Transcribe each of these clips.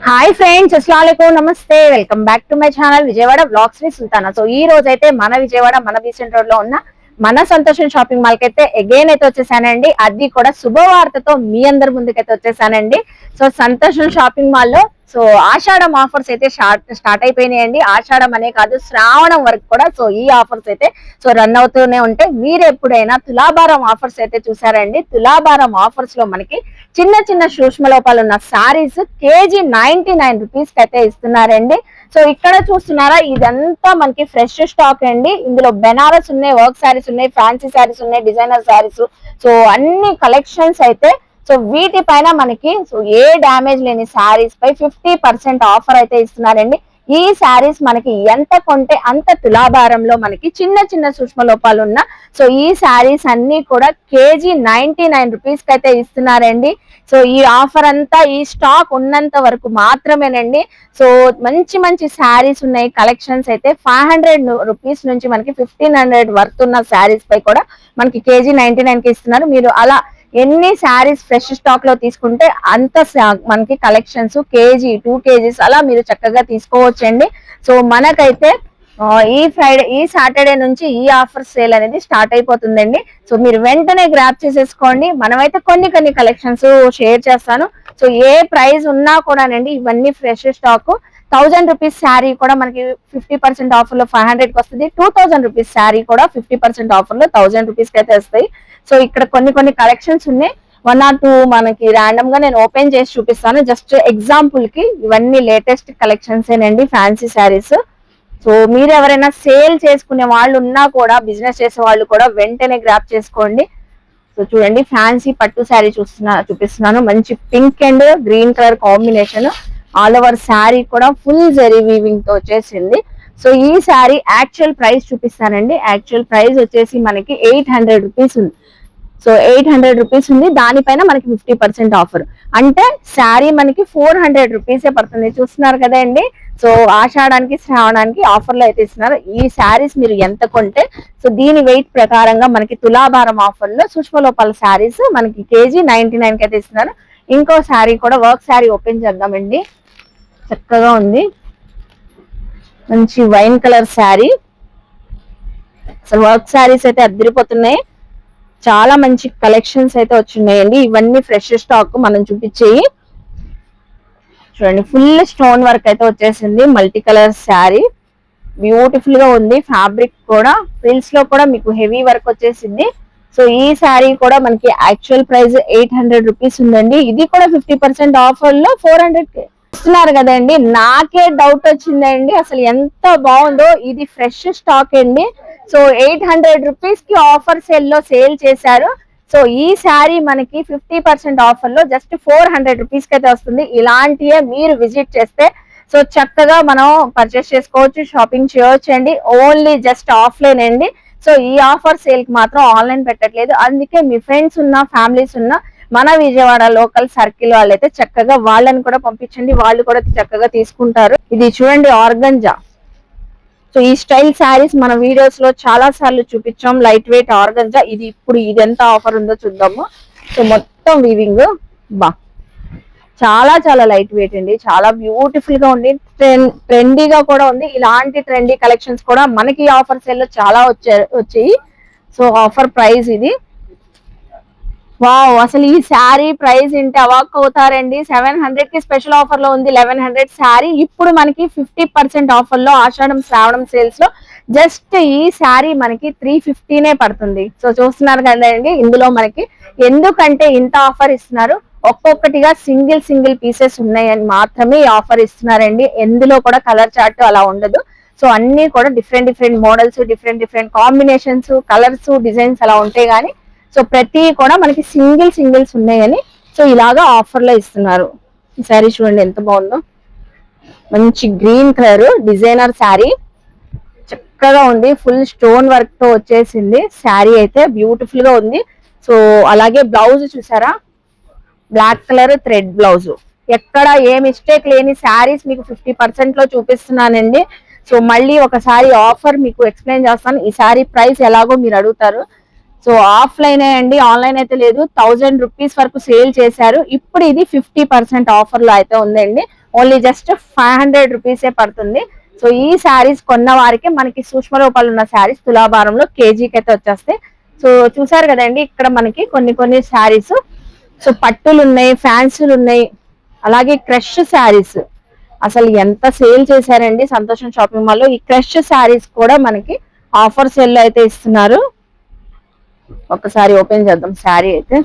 Hi friends, అస్సలాముఅలైకుం, నమస్తే. Welcome back to my channel Vijayawada blogs V Sultana. So ఈ రోజు అయితే మన విజయవాడ మన బీసెంట్ రోడ్ లో ఉన్న మన సంతోషం షాపింగ్ మాల్ కి అయితే అగైన్ అయితే వచ్చేసానండి. అది కూడా శుభవార్తతో మీ అందరి ముందుకైతే వచ్చేసానండి. సో సంతోషం షాపింగ్ మాల్ లో సో ఆషాఢం ఆఫర్స్ అయితే స్టార్ట్ అయిపోయినాయండి. ఆషాఢం అనే కాదు, శ్రావణం వరకు కూడా సో ఈ ఆఫర్స్ అయితే సో రన్ అవుతూనే ఉంటాయి. మీరు ఎప్పుడైనా తులాభారం ఆఫర్స్ అయితే చూసారండి? తులాభారం ఆఫర్స్ లో మనకి చిన్న చిన్న సూక్ష్మ లోపాలు ఉన్న సారీస్ కేజీ 99 రూపీస్ కి అయితే ఇస్తున్నారండి. సో ఇక్కడ చూస్తున్నారా, ఇదంతా మనకి ఫ్రెష్ స్టాక్ అండి. ఇందులో బెనారస్ ఉన్నాయి, వర్క్ శారీస్ ఉన్నాయి, ఫ్యాన్సీ శారీస్ ఉన్నాయి, డిజైనర్ శారీస్. సో అన్ని కలెక్షన్స్ అయితే సో వీటిపైన మనకి సో ఏ డ్యామేజ్ లేని శారీస్ పై 50% ఆఫర్ అయితే ఇస్తున్నారండి. ఈ శారీస్ మనకి ఎంత కొంటే అంత తులాభారంలో మనకి చిన్న చిన్న సూక్ష్మ లోపాలు ఉన్న సో ఈ శారీస్ అన్ని కూడా కేజీ 99 రూపీస్ కి అయితే ఇస్తున్నారండి. సో ఈ ఆఫర్ అంతా ఈ స్టాక్ ఉన్నంత వరకు మాత్రమేనండి. సో మంచి మంచి శారీస్ ఉన్నాయి. కలెక్షన్స్ అయితే 500 రూపీస్ నుంచి మనకి 1500 వర్త్ ఉన్న శారీస్ పై కూడా మనకి కేజీ 99 కి ఇస్తున్నారు. మీరు అలా ఎన్ని శారీస్ ఫ్రెష్ స్టాక్ లో తీసుకుంటే అంత మనకి కలెక్షన్స్ కేజీ 2 కేజీస్ అలా మీరు చక్కగా తీసుకోవచ్చండి. సో మనకైతే ఈ సాటర్డే నుంచి ఈ ఆఫర్ సేల్ అనేది స్టార్ట్ అయిపోతుందండి. సో మీరు వెంటనే గ్రాప్ చేసేసుకోండి. మనమైతే కొన్ని కలెక్షన్స్ షేర్ చేస్తాను. సో ఏ ప్రైస్ ఉన్నా కూడానండి, ఇవన్నీ ఫ్రెష్ స్టాక్. 1000 రూపీస్ శారీ కూడా మనకి 50% ఆఫర్ లో 500 కి వస్తుంది. 2000 రూపీస్ శారీ కూడా 50% ఆఫర్ లో 1000 రూపీస్ కి అయితే వస్తాయి. సో ఇక్కడ కొన్ని కలెక్షన్స్ ఉన్నాయి. 1 or 2 మనకి ర్యాండమ్ గా నేను ఓపెన్ చేసి చూపిస్తాను. జస్ట్ ఎగ్జాంపుల్ కి ఇవన్నీ లేటెస్ట్ కలెక్షన్స్ ఏనండి, ఫ్యాన్సీ శారీస్. సో మీరు ఎవరైనా సేల్ చేసుకునే వాళ్ళు ఉన్నా కూడా, బిజినెస్ చేసే వాళ్ళు కూడా వెంటనే గ్రాప్ చేసుకోండి. సో చూడండి, ఫ్యాన్సీ పట్టు శారీ చూపిస్తున్నాను. మంచి pink and green colour combination. All over sari కూడా ఫుల్ జరీ వీవింగ్ తో వచ్చేసింది. సో ఈ శారీ యాక్చువల్ ప్రైస్ చూపిస్తానండి. యాక్చువల్ ప్రైస్ వచ్చేసి మనకి 800 రూపీస్ ఉంది. సో 800 రూపీస్ ఉంది. దానిపైన మనకి 50% ఆఫర్ అంటే శారీ మనకి 400 రూపీసే పడుతుంది. చూస్తున్నారు కదా అండి. సో ఆషాఢానికి శ్రావణానికి ఆఫర్లు అయితే ఇస్తున్నారు. ఈ శారీస్ మీరు ఎంత కొంటే సో దీని వెయిట్ ప్రకారంగా మనకి తులాభారం ఆఫర్ లో సూక్ష్మ లోపాల శారీస్ మనకి కేజీ 99 కి అయితే ఇస్తున్నారు. ఇంకో శారీ కూడా వర్క్ శారీ ఓపెన్ చేద్దామండి. చక్కగా ఉంది, మంచి వైన్ కలర్ శారీ. అసలు వర్క్ శారీస్ అయితే అద్దరిపోతున్నాయి. చాలా మంచి కలెక్షన్స్ అయితే వచ్చినాయండి. ఇవన్నీ ఫ్రెష్ స్టాక్ మనం చూపించేయి. చూడండి, ఫుల్ స్టోన్ వర్క్ అయితే వచ్చేసింది. మల్టీ కలర్ శారీ బ్యూటిఫుల్ గా ఉంది. ఫ్యాబ్రిక్ కూడా ఫ్రిల్స్ లో కూడా మీకు హెవీ వర్క్ వచ్చేసింది. సో ఈ శారీ కూడా మనకి యాక్చువల్ ప్రైస్ 800 రూపీస్ ఉందండి. ఇది కూడా 50% ఆఫర్ లో 400 ఇస్తున్నారు కదండి. నాకే డౌట్ వచ్చిందండి, అసలు ఎంత బాగుందో. ఇది ఫ్రెష్ స్టాక్ అండి. సో 800 రూపీస్ కి ఆఫర్ సేల్ లో సేల్ చేశారు. సో ఈ శారీ మనకి 50% ఆఫర్ లో జస్ట్ 400 రూపీస్ కి అయితే వస్తుంది. ఇలాంటివే మీరు విజిట్ చేస్తే సో చక్కగా మనం పర్చేస్ చేసుకోవచ్చు, షాపింగ్ చేయొచ్చు అండి. ఓన్లీ జస్ట్ ఆఫ్లైన్ అండి. సో ఈ ఆఫర్ సేల్ కి మాత్రం ఆన్లైన్ పెట్టట్లేదు. అందుకే మీ ఫ్రెండ్స్ ఉన్న, ఫ్యామిలీస్ ఉన్న మన విజయవాడ లోకల్ సర్కిల్ వాళ్ళైతే చక్కగా వాళ్ళని కూడా పంపించండి. వాళ్ళు కూడా చక్కగా తీసుకుంటారు. ఇది చూడండి, ఆర్గంజా. సో ఈ స్టైల్ శారీస్ మన వీడియోస్ లో చాలా సార్లు చూపించాం. Light weight organza. ఇప్పుడు ఇది ఎంత ఆఫర్ ఉందో చూద్దాము. సో మొత్తం వీవింగ్ చాలా లైట్ వెయిట్ అండి. చాలా బ్యూటిఫుల్ గా ఉంది. ట్రెండీగా కూడా ఉంది. ఇలాంటి ట్రెండీ కలెక్షన్స్ కూడా మనకి ఆఫర్ సేల్ లో చాలా వచ్చాయి. సో ఆఫర్ ప్రైస్ ఇది. వావ్, అసలు ఈ శారీ ప్రైస్ ఇంటే అవాక్ అవుతారండి. 700 కి స్పెషల్ ఆఫర్ లో ఉంది. 1100 శారీ ఇప్పుడు మనకి 50% ఆఫర్ లో ఆషాఢం శ్రావణం సేల్స్ లో జస్ట్ ఈ శారీ మనకి 350నే పడుతుంది. సో చూస్తున్నారు కదండి. ఇందులో మనకి ఎందుకంటే ఇంత ఆఫర్ ఇస్తున్నారు, ఒక్కొక్కటిగా సింగిల్ పీసెస్ ఉన్నాయని మాత్రమే ఈ ఆఫర్ ఇస్తున్నారండి. ఎందులో కూడా కలర్ చార్ట్ అలా ఉండదు. సో అన్ని కూడా different models, different combinations, colours, designs అలా ఉంటాయి. కానీ సో ప్రతి కూడా మనకి సింగిల్స్ ఉన్నాయని సో ఇలాగా ఆఫర్ లో ఇస్తున్నారు. ఈ శారీ చూడండి ఎంత బాగుందో. మంచి గ్రీన్ కలర్ డిజైనర్ శారీ, చక్కగా ఉంది. ఫుల్ స్టోన్ వర్క్ తో వచ్చేసింది. శారీ అయితే బ్యూటిఫుల్ గా ఉంది. సో అలాగే బ్లౌజ్ చూసారా, బ్లాక్ కలర్ థ్రెడ్ బ్లౌజ్. ఎక్కడ ఏ మిస్టేక్ లేని శారీస్ మీకు 50% లో చూపిస్తున్నానండి. సో మళ్ళీ ఒకసారి ఆఫర్ మీకు ఎక్స్ప్లెయిన్ చేస్తాను. ఈ శారీ ప్రైస్ ఎలాగో మీరు అడుగుతారు. సో ఆఫ్లైన్ అండి, ఆన్లైన్ అయితే లేదు. 1000 రూపీస్ వరకు సేల్ చేశారు. ఇప్పుడు ఇది 50% ఆఫర్ లో అయితే ఉందండి. ఓన్లీ జస్ట్ 500 రూపీసే పడుతుంది. సో ఈ శారీస్ కొన్న వారికి మనకి సూక్ష్మ రూపాలు ఉన్న శారీస్ తులాభారంలో కేజీకి అయితే వచ్చేస్తాయి. సో చూసారు కదండి, ఇక్కడ మనకి కొన్ని శారీస్, సో పట్టులు ఉన్నాయి, ఫ్యాన్సీలు ఉన్నాయి, అలాగే క్రష్ శారీస్ అసలు ఎంత సేల్ చేశారండి సంతోషం షాపింగ్ మాల్ లో. ఈ క్రష్ శారీస్ కూడా మనకి ఆఫర్ సేల్ లో అయితే ఇస్తున్నారు. ఒకసారి ఓపెన్ చేద్దాం. శారీ అయితే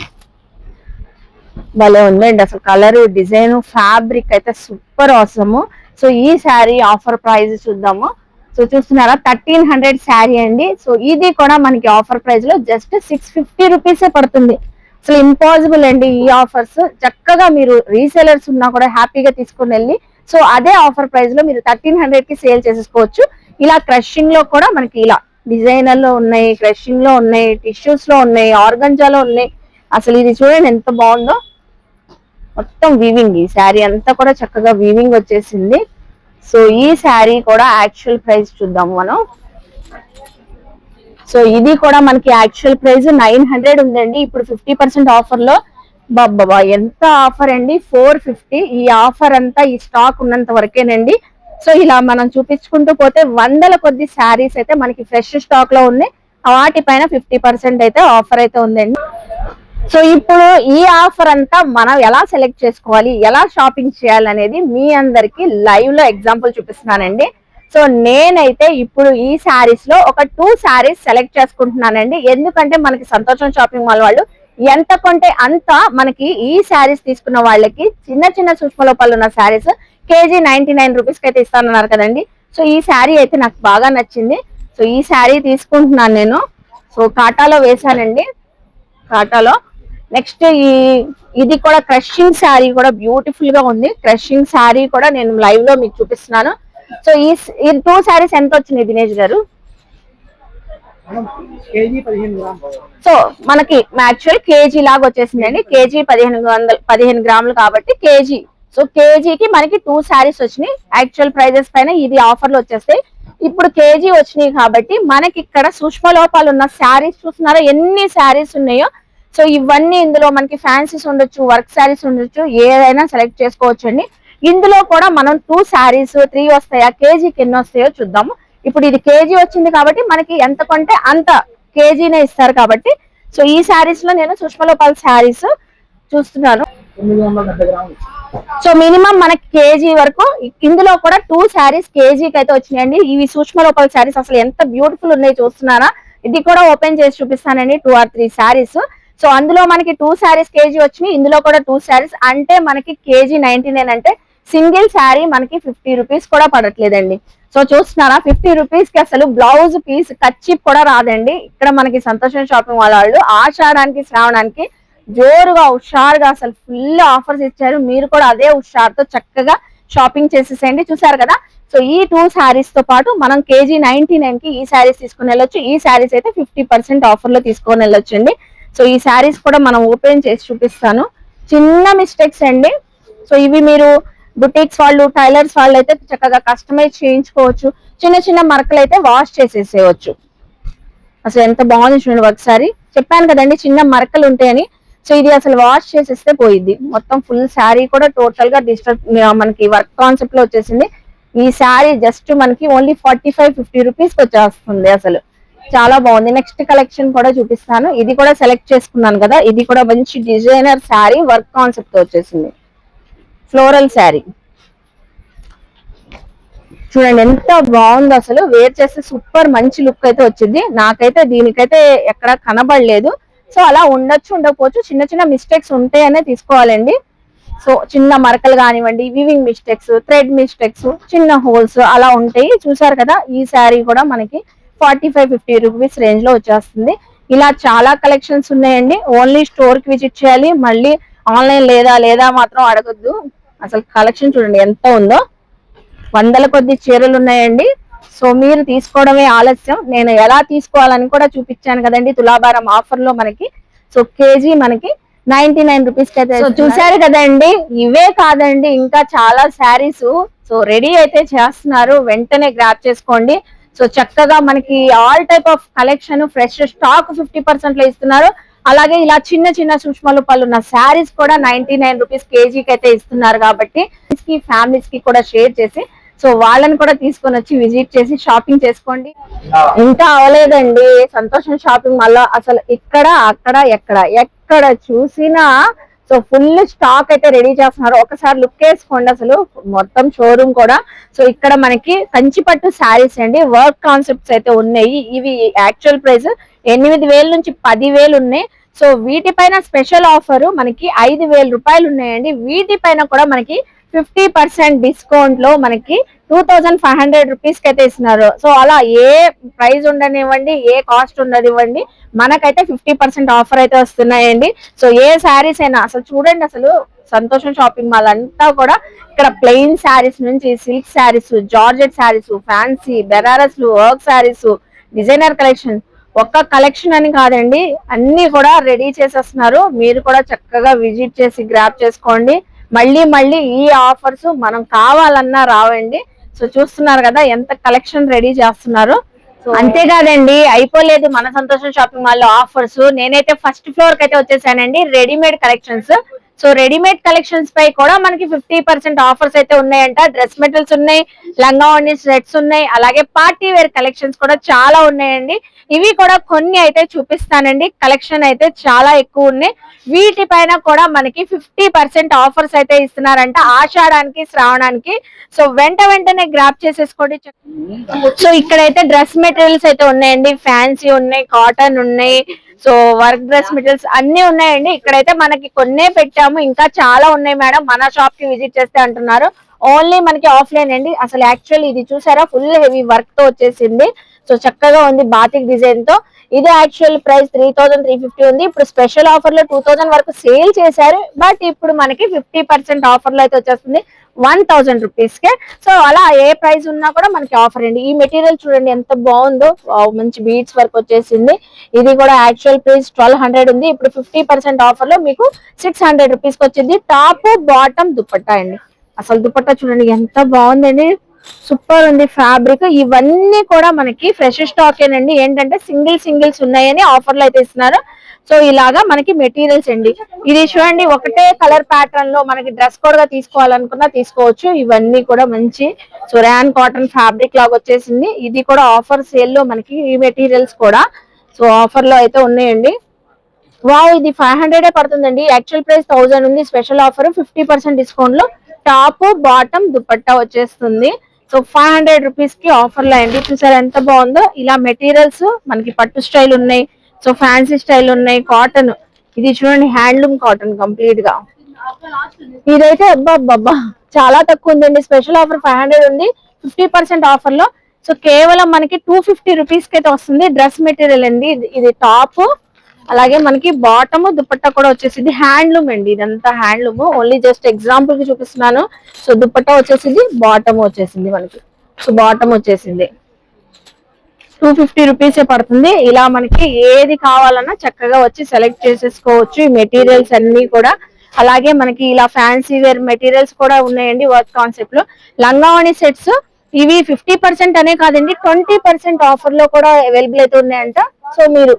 భలే ఉందండి, అసలు కలర్, డిజైన్, ఫ్యాబ్రిక్ అయితే సూపర్ అవసరము. సో ఈ శారీ ఆఫర్ ప్రైస్ చూద్దాము. సో చూస్తున్నారా, 1300 శారీ అండి. సో ఇది కూడా మనకి ఆఫర్ ప్రైస్ లో జస్ట్ 650 రూపీసే పడుతుంది. అసలు ఇంపాసిబుల్ అండి ఈ ఆఫర్స్. చక్కగా మీరు రీసేలర్స్ ఉన్నా కూడా హ్యాపీగా తీసుకుని వెళ్ళి సో అదే ఆఫర్ ప్రైస్ లో మీరు 1300 కి సేల్ చేసేసుకోవచ్చు. ఇలా క్రషింగ్ లో కూడా మనకి ఇలా డిజైనర్ లో ఉన్నాయి, క్రషింగ్ లో ఉన్నాయి, టిష్యూస్ లో ఉన్నాయి, ఆర్గంజాలో ఉన్నాయి. అసలు ఇది చూడండి ఎంత బాగుందో, మొత్తం వీవింగ్. ఈ శారీ అంతా కూడా చక్కగా వీవింగ్ వచ్చేసింది. సో ఈ శారీ కూడా యాక్చువల్ ప్రైస్ చూద్దాము మనం. సో ఇది కూడా మనకి యాక్చువల్ ప్రైస్ 900 ఉందండి. ఇప్పుడు 50% ఆఫర్ లో బాబా ఎంత ఆఫర్ అండి, 450. ఈ ఆఫర్ అంతా ఈ స్టాక్ ఉన్నంత వరకేనండి. సో ఇలా మనం చూపించుకుంటూ పోతే వందల కొద్ది శారీస్ అయితే మనకి ఫ్రెష్ స్టాక్ లో ఉన్నాయి. వాటిపైన 50% అయితే ఆఫర్ అయితే ఉందండి. సో ఇప్పుడు ఈ ఆఫర్ అంతా మనం ఎలా సెలెక్ట్ చేసుకోవాలి, ఎలా షాపింగ్ చేయాలి అనేది మీ అందరికి లైవ్ లో ఎగ్జాంపుల్ చూపిస్తున్నానండి. సో నేనైతే ఇప్పుడు ఈ శారీస్ లో ఒక 2 శారీస్ సెలెక్ట్ చేసుకుంటున్నానండి. ఎందుకంటే మనకి సంతోషం షాపింగ్ మాల్ వాళ్ళు ఎంత కొంటే అంత మనకి ఈ శారీస్ తీసుకున్న వాళ్ళకి చిన్న సూక్ష్మ లోపాలు ఉన్న శారీస్ కేజీ 99 రూపీస్ కి అయితే ఇస్తానన్నారు కదండి. సో ఈ శారీ అయితే నాకు బాగా నచ్చింది. సో ఈ శారీ తీసుకుంటున్నాను నేను. సో కాటాలో వేసానండి, కాటాలో. నెక్స్ట్ ఇది కూడా క్రషింగ్ శారీ కూడా బ్యూటిఫుల్ గా ఉంది. క్రషింగ్ శారీ కూడా నేను లైవ్ లో మీకు చూపిస్తున్నాను. సో ఈ 2 శారీస్ ఎంత వచ్చినాయి దినేష్ గారు? సో మనకి యాక్చువల్ కేజీ లాగా వచ్చేసిందండి. కేజీ 15 గ్రాములు కాబట్టి కేజీ. సో కేజీకి మనకి 2 శారీస్ వచ్చినాయి. యాక్చువల్ ప్రైజెస్ పైన ఇది ఆఫర్లు వచ్చేస్తాయి. ఇప్పుడు కేజీ వచ్చినాయి కాబట్టి మనకి ఇక్కడ సూక్ష్మ లోపాలు ఉన్న శారీస్ చూస్తున్నారా ఎన్ని శారీస్ ఉన్నాయో. సో ఇవన్నీ ఇందులో మనకి ఫ్యాన్సీస్ ఉండొచ్చు, వర్క్ శారీస్ ఉండొచ్చు, ఏదైనా సెలెక్ట్ చేసుకోవచ్చు అండి. ఇందులో కూడా మనం 2 శారీస్ 3 వస్తాయా, కేజీకి ఎన్ని వస్తాయో చూద్దాము. ఇప్పుడు ఇది కేజీ వచ్చింది కాబట్టి మనకి ఎంత కొంటే అంత కేజీనే ఇస్తారు కాబట్టి. సో ఈ శారీస్ లో నేను సూక్ష్మలోపాల శారీస్ చూస్తున్నాను. సో మినిమం మనకి కేజీ వరకు ఇందులో కూడా 2 శారీస్ కేజీకి అయితే వచ్చినాయండి. ఇవి సూక్ష్మలోపాల శారీస్ అసలు ఎంత బ్యూటిఫుల్ ఉన్నాయి చూస్తున్నారా. ఇది కూడా ఓపెన్ చేసి చూపిస్తానండి. 2 or 3 శారీస్. సో అందులో మనకి 2 శారీస్ కేజీ వచ్చినాయి, ఇందులో కూడా 2 శారీస్. అంటే మనకి కేజీ 99 అంటే సింగిల్ శారీ మనకి 50 రూపీస్ కూడా పడట్లేదండి. సో చూస్తున్నారా 50 రూపీస్ కి అసలు బ్లౌజ్ పీస్ కచ్చిప్ కూడా రాదండి. ఇక్కడ మనకి సంతోషం షాపింగ్ వాళ్ళు ఆషాఢానికి శ్రావణానికి జోరుగా హుషారుగా అసలు ఫుల్ ఆఫర్స్ ఇచ్చారు. మీరు కూడా అదే హుషారుతో చక్కగా షాపింగ్ చేసేసేయండి. చూసారు కదా. సో ఈ 2 శారీస్ తో పాటు మనం కేజీ 99 కి ఈ శారీస్ తీసుకుని వెళ్ళొచ్చు. ఈ శారీస్ అయితే 50% ఆఫర్ లో తీసుకొని వెళ్ళొచ్చండి. సో ఈ శారీస్ కూడా మనం ఓపెన్ చేసి చూపిస్తాను. చిన్న మిస్టేక్స్ అండి. సో ఇవి మీరు బుటీక్స్ వాళ్ళు, టైలర్స్ వాళ్ళు అయితే చక్కగా కస్టమైజ్ చేయించుకోవచ్చు. చిన్న మరకలు అయితే వాష్ చేసేసేయచ్చు. అసలు ఎంత బాగుంది చూడండి. ఒకసారి చెప్పాను కదండి చిన్న మరకలు ఉంటాయని. సో ఇది అసలు వాష్ చేసేస్తే పోయిద్ది. మొత్తం ఫుల్ శారీ కూడా టోటల్ గా డిజిటల్ మనకి వర్క్ కాన్సెప్ట్ లో వచ్చేసింది. ఈ శారీ జస్ట్ మనకి ఓన్లీ 45-50 రూపీస్ కి వచ్చేస్తుంది. అసలు చాలా బాగుంది. నెక్స్ట్ కలెక్షన్ కూడా చూపిస్తాను. ఇది కూడా సెలెక్ట్ చేసుకున్నాను కదా. ఇది కూడా మంచి డిజైనర్ శారీ వర్క్ కాన్సెప్ట్ వచ్చేసింది. ఫ్లోరల్ శారీ చూడండి ఎంత బాగుంది. అసలు వేర్ చేస్తే సూపర్ మంచి లుక్ అయితే వచ్చింది. నాకైతే దీనికైతే ఎక్కడ కనబడలేదు. సో అలా ఉండొచ్చు, ఉండకపోవచ్చు. చిన్న మిస్టేక్స్ ఉంటాయనే తీసుకోవాలండి. సో చిన్న మరకలు కానివ్వండి, వివింగ్ మిస్టేక్స్, థ్రెడ్ మిస్టేక్స్, చిన్న హోల్స్ అలా ఉంటాయి. చూసారు కదా. ఈ శారీ కూడా మనకి 45-50 రూపీస్ రేంజ్ లో వచ్చేస్తుంది. ఇలా చాలా కలెక్షన్స్ ఉన్నాయండి. ఓన్లీ స్టోర్ కి విజిట్ చేయాలి. మళ్ళీ ఆన్లైన్ లేదా మాత్రం అడగొద్దు. అసలు కలెక్షన్ చూడండి ఎంత ఉందో. వందల కొద్ది చీరలు ఉన్నాయండి. సో మీరు తీసుకోవడమే ఆలస్యం. నేను ఎలా తీసుకోవాలని కూడా చూపించాను కదండి తులాభారం ఆఫర్ లో మనకి. సో కేజీ మనకి 99 రూపీస్ కి అయితే చూసారు కదండి. ఇవే కాదండి ఇంకా చాలా శారీస్ సో రెడీ అయితే చేస్తున్నారు. వెంటనే గ్రాప్ చేసుకోండి. సో చక్కగా మనకి all type of collection fresh stock 50% లో ఇస్తున్నారు. అలాగే ఇలా చిన్న సూక్ష్మ రూపాలు ఉన్న శారీస్ కూడా 99 రూపీస్ కేజీకి అయితే ఇస్తున్నారు కాబట్టి కి ఫ్యామిలీస్ కి కూడా షేర్ చేసి సో వాళ్ళని కూడా తీసుకొని వచ్చి విజిట్ చేసి షాపింగ్ చేసుకోండి. ఇంకా అవలేదండి సంతోషం షాపింగ్ మాల్ లో అసలు ఇక్కడ అక్కడ ఎక్కడ ఎక్కడ చూసినా సో ఫుల్ స్టాక్ అయితే రెడీ చేస్తున్నారు. ఒకసారి లుక్ వేసుకోండి అసలు మొత్తం షోరూమ్ కూడా. సో ఇక్కడ మనకి కంచిపట్టు శారీస్ అండి, వర్క్ కాన్సెప్ట్స్ అయితే ఉన్నాయి. ఇవి యాక్చువల్ ప్రైస్ 8,000 నుంచి 10,000 ఉన్నాయి. సో వీటిపైన స్పెషల్ ఆఫర్ మనకి 5,000 రూపాయలు ఉన్నాయండి. వీటిపైన కూడా మనకి 50% డిస్కౌంట్ లో మనకి 2,500 రూపీస్ కి అయితే ఇస్తున్నారు. సో అలా ఏ ప్రైస్ ఉండనివ్వండి, ఏ కాస్ట్ ఉండనివ్వండి, మనకైతే 50% ఆఫర్ అయితే వస్తున్నాయండి. సో ఏ శారీస్ అయినా అసలు చూడండి, అసలు సంతోషం షాపింగ్ మాల్ అంతా కూడా ఇక్కడ ప్లెయిన్ శారీస్ నుంచి silk saris, georgette saris, fancy Benaras work saris, designer collection, ఒక్క కలెక్షన్ అని కాదండి, అన్ని కూడా రెడీ చేసేస్తున్నారు. మీరు కూడా చక్కగా విజిట్ చేసి గ్రాప్ చేసుకోండి. మళ్ళీ మళ్ళీ ఈ ఆఫర్స్ మనం కావాలన్నా రావండి. సో చూస్తున్నారు కదా ఎంత కలెక్షన్ రెడీ చేస్తున్నారు. అంతేకాదండి అయిపోలేదు మన సంతోషం షాపింగ్ మాల్ లో ఆఫర్స్. నేనైతే ఫస్ట్ ఫ్లోర్ కి అయితే వచ్చేసానండి, readymade collections. So readymade collections పై కూడా మనకి 50% ఆఫర్స్ అయితే ఉన్నాయంట. డ్రెస్ మెటీరియల్స్ ఉన్నాయి, లంగా ఓణి సెట్స్ ఉన్నాయి, అలాగే పార్టీ వేర్ కలెక్షన్స్ కూడా చాలా ఉన్నాయండి. ఇవి కూడా కొన్ని అయితే చూపిస్తానండి. కలెక్షన్ అయితే చాలా ఎక్కువ ఉన్నాయి. వీటిపైన కూడా మనకి 50% ఆఫర్స్ అయితే ఇస్తున్నారంట ఆషాఢానికి శ్రావణానికి. సో వెంటనే గ్రాప్ చేసేసుకోండి. సో ఇక్కడైతే డ్రెస్ మెటీరియల్స్ అయితే ఉన్నాయండి, ఫ్యాన్సీ ఉన్నాయి, కాటన్ ఉన్నాయి, సో వర్క్ డ్రెస్ మెటీరియల్స్ అన్ని ఉన్నాయండి. ఇక్కడైతే మనకి కొన్నే పెట్టాము, ఇంకా చాలా ఉన్నాయి మేడం మన షాప్ కి విజిట్ చేస్తే అంటున్నారు. ఓన్లీ మనకి ఆఫ్లైన్ అండి. అసలు యాక్చువల్ ఇది చూసారా ఫుల్ హెవీ వర్క్ తో వచ్చేసింది. సో చక్కగా ఉంది బాతిక్ డిజైన్ తో. ఇది యాక్చువల్ ప్రైస్ 3,350 ఉంది. ఇప్పుడు స్పెషల్ ఆఫర్ లో 2,000 వరకు సేల్ చేశారు. బట్ ఇప్పుడు మనకి 50% ఆఫర్ లో అయితే వచ్చేస్తుంది 1,000 రూపీస్ కే. సో అలా ఏ ప్రైస్ ఉన్నా కూడా మనకి ఆఫర్ అండి. ఈ మెటీరియల్ చూడండి ఎంత బాగుందో, మంచి బీడ్స్ వర్క్ వచ్చేసింది. ఇది కూడా యాక్చువల్ ప్రైస్ 1,200 ఉంది. ఇప్పుడు 50% ఆఫర్ లో మీకు 600 రూపీస్ కి వచ్చింది. టాప్ బాటమ్ దుపట్టా అండి. అసలు దుపట్టా చూడండి ఎంత బాగుందండి, సూపర్ ఉంది ఫ్యాబ్రిక్. ఇవన్నీ కూడా మనకి ఫ్రెష్ స్టాక్ ఏనండి. ఏంటంటే సింగిల్స్ ఉన్నాయని ఆఫర్లు అయితే ఇస్తున్నారు. సో ఇలాగా మనకి మెటీరియల్స్ అండి. ఇది చూడండి ఒకటే కలర్ ప్యాటర్న్ లో మనకి డ్రెస్ కోడ్ గా తీసుకోవాలనుకున్నా తీసుకోవచ్చు. ఇవన్నీ కూడా మంచి ర్యాన్ కాటన్ ఫ్యాబ్రిక్ లాగా వచ్చేసింది. ఇది కూడా ఆఫర్ సేల్ లో మనకి ఈ మెటీరియల్స్ కూడా సో ఆఫర్ లో అయితే ఉన్నాయండి. వావ్ ఇది 500 పడుతుందండి. యాక్చువల్ ప్రైస్ 1,000 ఉంది. స్పెషల్ ఆఫర్ 50% డిస్కౌంట్ లో టాప్ బాటమ్ దుపట్టా వచ్చేస్తుంది. సో 500 రూపీస్ కి ఆఫర్ లో అండి. చూసారు ఎంత బాగుందో. ఇలా మెటీరియల్స్ మనకి పట్టు స్టైల్ ఉన్నాయి, సో ఫ్యాన్సీ స్టైల్ ఉన్నాయి, కాటన్. ఇది చూడండి హ్యాండ్లూమ్ కాటన్ కంప్లీట్ గా. ఇదైతే అబ్బా చాలా తక్కువ ఉందండి. స్పెషల్ ఆఫర్ 500 ఉంది, 50% ఆఫర్ లో. సో కేవలం మనకి 250 రూపీస్ కి అయితే వస్తుంది. డ్రెస్ మెటీరియల్ అండి. ఇది టాప్, అలాగే మనకి బాటమ్ దుపట్టా కూడా వచ్చేసింది. హ్యాండ్లూమ్ అండి, ఇదంతా హ్యాండ్లూమ్. ఓన్లీ జస్ట్ ఎగ్జాంపుల్ కి చూపిస్తున్నాను. సో దుపట్టా వచ్చేసింది, బాటమ్ వచ్చేసింది మనకి. సో బాటమ్ వచ్చేసింది 250 రూపీసే పడుతుంది. ఇలా మనకి ఏది కావాలన్నా చక్కగా వచ్చి సెలెక్ట్ చేసేసుకోవచ్చు. ఈ మెటీరియల్స్ అన్ని కూడా. అలాగే మనకి ఇలా ఫ్యాన్సీ వేర్ మెటీరియల్స్ కూడా ఉన్నాయండి వర్క్ కాన్సెప్ట్ లో. లంగావణి సెట్స్ ఇవి 50% అనే కాదండి, 20% ఆఫర్ లో కూడా అవైలబుల్ అయితే ఉన్నాయంట. సో మీరు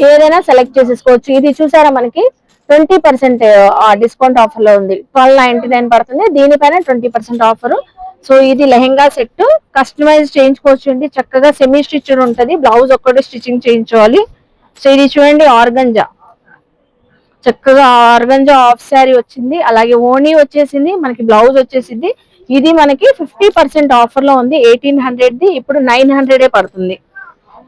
ఏదైనా సెలెక్ట్ చేసేసుకోవచ్చు. ఇది చూసారా మనకి 20% డిస్కౌంట్ ఆఫర్ లో ఉంది. 1299 పడుతుంది. దీనిపైన 20% ఆఫర్. సో ఇది లెహెంగా సెట్, కస్టమైజ్ చేయించుకోవచ్చు అండి. చక్కగా సెమీ స్టిచ్డ్ ఉంటది, బ్లౌజ్ ఒక్కటి స్టిచ్చింగ్ చేయించుకోవాలి. సో ఇది చూడండి ఆర్గంజా, చక్కగా ఆర్గంజా హాఫ్ శారీ వచ్చింది. అలాగే ఓణీ వచ్చేసింది, మనకి బ్లౌజ్ వచ్చేసింది. ఇది మనకి 50% ఆఫర్ లో ఉంది. 1,800 ఇప్పుడు 900 పడుతుంది.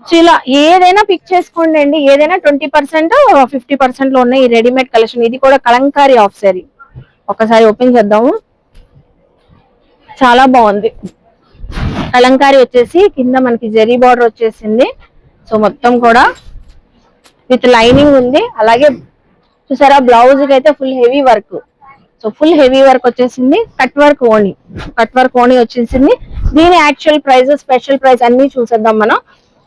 సో ఇలా ఏదైనా పిక్ చేసుకోండి అండి. ఏదైనా 20% 50% లో ఉన్నాయి ఈ రెడీమేడ్ కలెక్షన్. ఇది కూడా కలంకారీ హాఫ్ శారీ. ఒకసారి ఓపెన్ చేద్దాము. చాలా బాగుంది. కలంకారీ వచ్చేసి కింద మనకి జరీ బార్డర్ వచ్చేసింది. సో మొత్తం కూడా విత్ లైనింగ్ ఉంది. అలాగే చూసారా బ్లౌజ్ కి అయితే full heavy work. So full heavy work వచ్చేసింది. కట్ వర్క్ ఓణి వచ్చేసింది. దీని యాక్చువల్ ప్రైస్, స్పెషల్ ప్రైస్ అన్ని చూసేద్దాం మనం.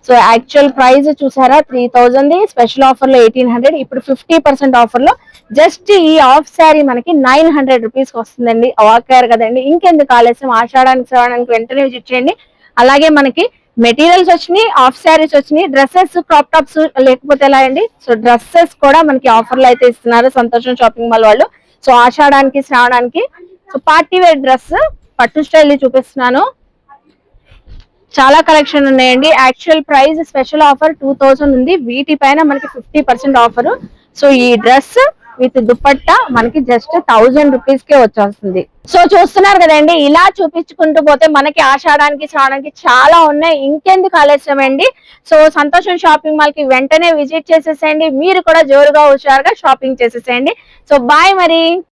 సో యాక్చువల్ ప్రైస్ చూసారా 3,000, స్పెషల్ ఆఫర్ లో 1,800. ఇప్పుడు 50% ఆఫర్ లో జస్ట్ ఈ హాఫ్ శారీ మనకి 900 రూపీస్ వస్తుందండి. అవాకారు కదండి. ఇంకెందుకు ఆలస్యం, ఆషాఢానికి శ్రావణానికి వెంటనే విజిట్ చేయండి. అలాగే మనకి మెటీరియల్స్ వచ్చినాయి, హాఫ్ శారీస్ వచ్చినాయి, డ్రెస్సెస్ క్రాప్ టాప్స్ లేకపోతే ఎలా అండి. సో డ్రెస్సెస్ కూడా మనకి ఆఫర్లు అయితే ఇస్తున్నారు సంతోషం షాపింగ్ మాల్ వాళ్ళు. సో ఆషాఢానికి శ్రావణానికి సో పార్టీ వేర్ డ్రెస్ పట్టు స్టైల్ చూపిస్తున్నాను. చాలా కలెక్షన్ ఉన్నాయండి. యాక్చువల్ ప్రైస్ స్పెషల్ ఆఫర్ 2000 ఉంది. వీటి పైన మనకి 50% ఆఫర్. సో ఈ డ్రెస్ విత్ దుపట్టా మనకి జస్ట్ 1000 రూపీస్ కే వచ్చేస్తుంది. సో చూస్తున్నారు కదండి, ఇలా చూపించుకుంటూ పోతే మనకి ఆషాఢానికి శ్రావణానికి చాలా ఉన్నాయి. ఇంకెందుకు ఆలస్యం అండి. సో సంతోషం షాపింగ్ మాల్ కి వెంటనే విజిట్ చేసేసేయండి. మీరు కూడా జోరుగా హుషారుగా షాపింగ్ చేసేసేయండి. సో బాయ్ మరి.